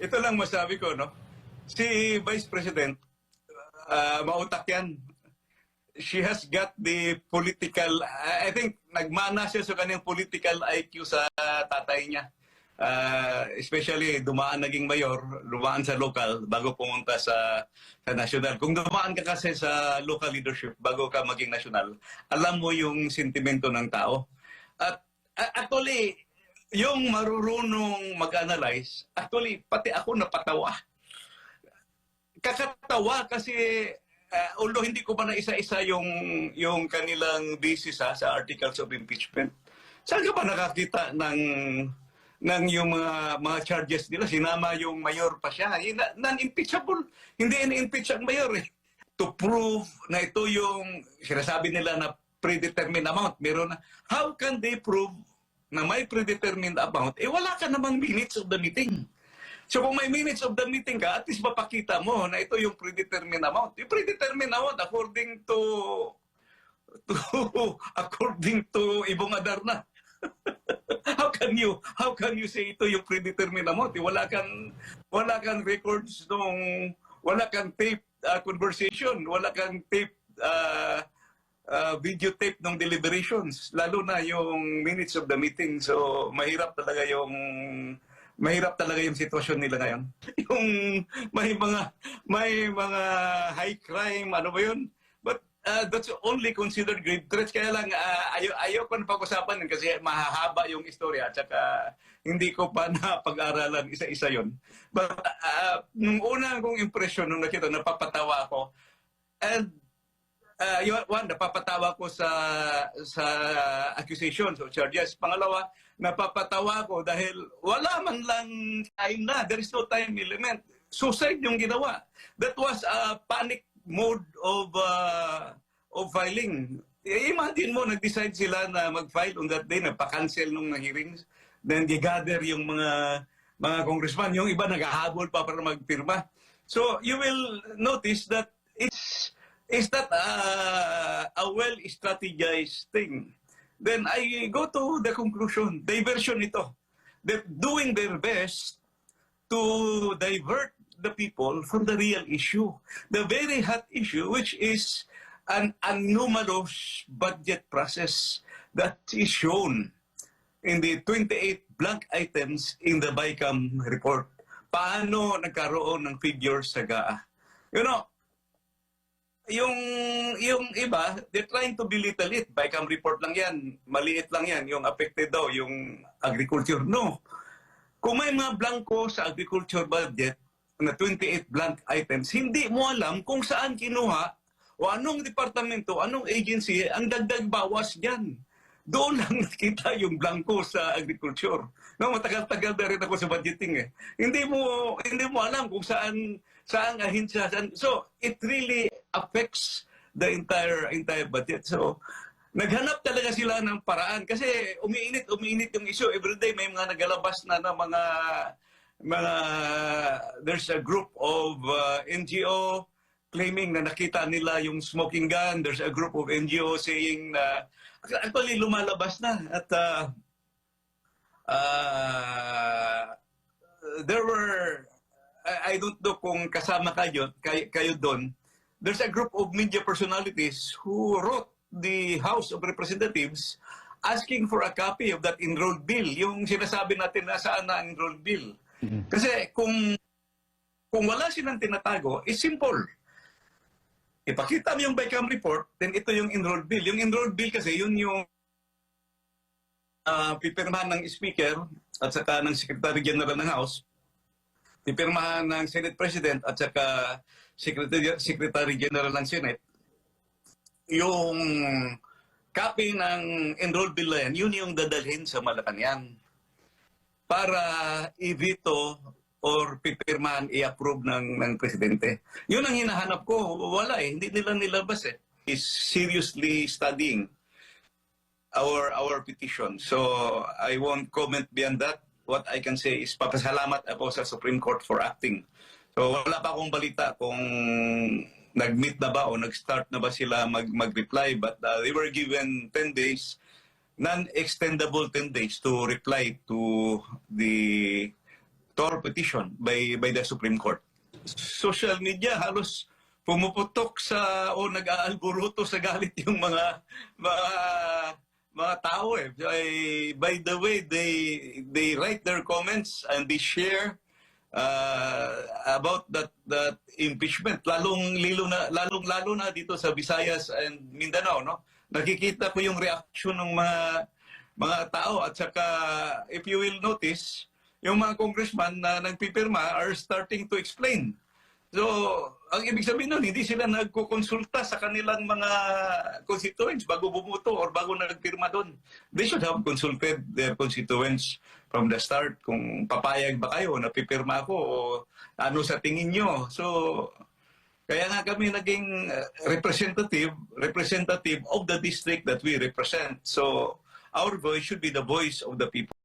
ito lang masabi ko, no? Si Vice President, mautak yan. She has got the political, I think, nagmana siya sa kanyang political IQ sa tatay niya. Especially, dumaan naging mayor, dumaan sa local bago pumunta sa national. Kung dumaan ka kasi sa local leadership bago ka maging national, alam mo yung sentimento ng tao. At actually, yung marurunong mag-analyze, actually, pati ako napatawa. Kakatawa kasi although hindi ko pa na isa-isa yung kanilang basis sa articles of impeachment. Saan ka ba nakakita ng yung mga charges nila? Sinama yung mayor pa siya. Non-impeachable. Hindi in-impeach ang mayor eh. To prove na ito yung sinasabi nila na predetermined amount. Meron na. How can they prove na may predetermined amount? Wala ka namang minutes of the meeting. So kung may minutes of the meeting ka, at least mapakita mo na ito yung predetermined amount. Yung predetermined amount according to according to Ibong Adarna. How can you say ito yung predetermined amount? Wala kang records nung wala kang tape conversation, wala kang tape videotape ng deliberations, lalo na yung minutes of the meeting. So mahirap talaga yung sitwasyon nila ngayon. Yung may mga high crime, ano ba yun? But that's only considered grave threats. Kaya lang, ayaw ko na pag-usapan kasi mahahaba yung istorya at saka hindi ko pa napag-aralan isa-isa yun. But nung una kong impression nung nakita, napapatawa ako. And napapatawa ko sa accusations o charges. Pangalawa, napapatawa ko dahil wala man lang time na. There is no time element. Suicide yung ginawa. That was a panic mode of filing. Imagine mo, nag-decide sila na mag-file on that day, nagpa-cancel nung hearings. Then gather yung mga congressman. Yung iba naghahabol pa para magpirma. So you will notice that it's not a well-strategized thing. Then I go to the conclusion, diversion ito. They're doing their best to divert the people from the real issue. The very hot issue, which is an anomalous budget process that is shown in the 28 blank items in the BICAM report. Paano nagkaroon ng figures sa GAA? You know, yung iba, they're trying to belittle it. BICAM report lang yan. Maliit lang yan. Yung affected daw, yung agriculture. No. Kung may mga blanco sa agriculture budget na 28 blank items, hindi mo alam kung saan kinuha o anong departamento, anong agency, ang dagdag bawas dyan. Doon lang nakita yung blanco sa agriculture. No, matagal-tagal na rin ako sa budgeting eh. Hindi mo alam kung saan ahensya. So, it really affects the entire budget. So, naghanap talaga sila ng paraan. Kasi umiinit yung issue. Everyday may mga nagalabas na mga there's a group of NGO claiming na nakita nila yung smoking gun. There's a group of NGO saying na actually lumalabas na at there were I don't know kung kasama kayo doon. There's a group of media personalities who wrote the House of Representatives asking for a copy of that enrolled bill. Yung sinasabi natin na saan na enrolled bill. Kasi kung wala silang tinatago, it's simple. Ipakita mo yung BICAM report, then ito yung enrolled bill. Yung enrolled bill kasi, yun yung pipirmahan ng Speaker at saka ng Secretary General ng House, pipirmahan ng Senate President at saka Secretary General ng Senate. Yung copy ng enrolled bill na yan, yun yung dadalhin sa Malacanang para i-veto or pipirmahan, i-approve ng presidente. Yun ang hinahanap ko. Wala eh. Hindi nila nilabas eh. Is seriously studying our petition. So I won't comment beyond that. What I can say is papasalamat ako sa Supreme Court for acting. So wala pa akong balita kung nag-meet na ba o nag-start na ba sila mag-reply. But they were given 10 days, non-extendable 10 days to reply to the to our petition by the Supreme Court. Social media halos pumuputok sa o nag-aalburuto sa galit yung mga mga tao eh. By the way, they write their comments and they share about that impeachment, lalo na dito sa Visayas and Mindanao, no? Nakikita ko yung reaction ng mga tao at saka if you will notice, yung mga congressman na nagpipirma are starting to explain. So, ang ibig sabihin nun, hindi sila nagkukonsulta sa kanilang mga constituents bago bumuto or bago nagpirma doon. They should have consulted their constituents from the start kung papayag ba kayo na pipirma ako o ano sa tingin nyo. So, kaya nga kami naging representative of the district that we represent. So, our voice should be the voice of the people.